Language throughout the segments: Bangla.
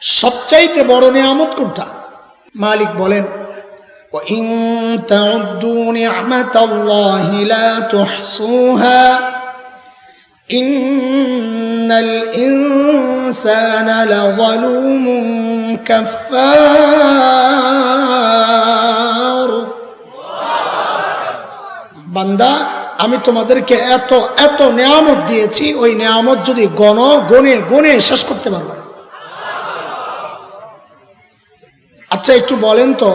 সবচাইতে বড় নিয়ামত কোনটা? মালিক বলেন, وَإِن تَعُدُّوا نِعْمَةَ اللَّهِ لَا تُحْصُوهَا إِنَّ الْإِنسَانَ لَظَلُومٌ كَفَّارٌ। বান্দা, আমি তোমাদেরকে এত এত নিয়ামত দিয়েছি, ওই নিয়ামত যদি গনে গনে শেষ করতে পারবে না। আচ্ছা, একটু বলেন তো,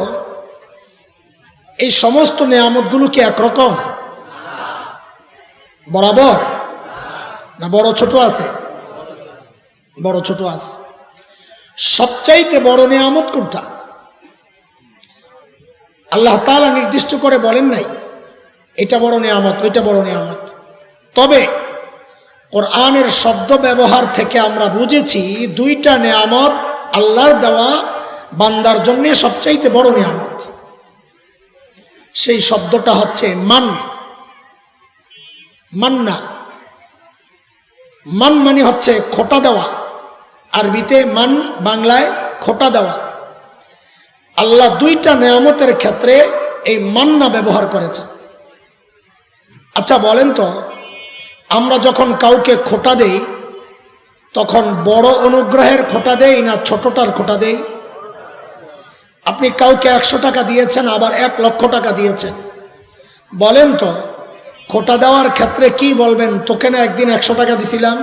এই সমস্ত নিয়ামতগুলো কি একরকম বরাবর, না বড় ছোট আছে? বড় ছোট আছে। সবচাইতে বড় নিয়ামত কোনটা? আল্লাহ তাআলা নির্দিষ্ট করে বলেন নাই এটা বড় নিয়ামত, ওইটা বড় নিয়ামত। তবে কোরআনের শব্দ ব্যবহার থেকে আমরা বুঝেছি দুইটা নিয়ামত আল্লাহর দেওয়া বান্দার জন্য সবচাইতে বড় নিয়ামত। সেই শব্দটা হচ্ছে মান্না। মান মানে হচ্ছে খোটা দেওয়া, আরবিতে মান, বাংলায় খোটা দেওয়া। আল্লাহ দুইটা নিয়ামতের ক্ষেত্রে এই মান্না ব্যবহার করেছেন। আচ্ছা বলেন তো, আমরা যখন কাউকে খোটা দেই তখন বড় অনুগ্রহের খোটা দেই না ছোটটার খোটা দেই? আপনি কাউকে 100 টাকা দিয়েছেন, আবার 1 লক্ষ টাকা দিয়েছেন, বলেন তো খোটা দেওয়ার ক্ষেত্রে কি বলবেন? তোকে না একদিন 100 টাকা দিছিলাম,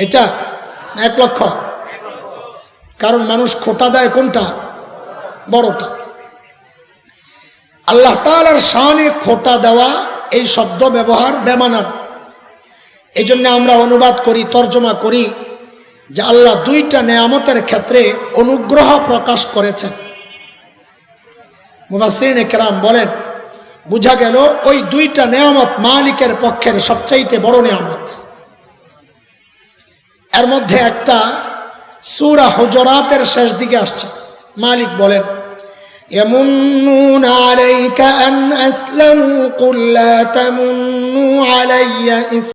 এটা 1 লক্ষ? কারণ মানুষ খোটা দেয় কোনটা? বড়টা। আল্লাহ তাআলার শানে খোটা দেওয়া এই শব্দ ব্যবহার বেমানান। এই জন্য আমরা অনুবাদ করি, তর্জমা করি যে আল্লাহ দুইটা নেয়ামতের ক্ষেত্রে অনুগ্রহ প্রকাশ করেছেন। মুফাসসিরিনে কেরাম বলেন, বুঝা গেল ওই দুইটা নেয়ামত মালিকের পক্ষের সবচাইতে বড় নেয়ামত। এর মধ্যে একটা সূরা হুজুরাতের শেষ দিকে আসছে। মালিক বলেন, ইয়ামুন্নুনা আলাইকা আন আসলামু কুল লা তামুন্নু আলাইয়া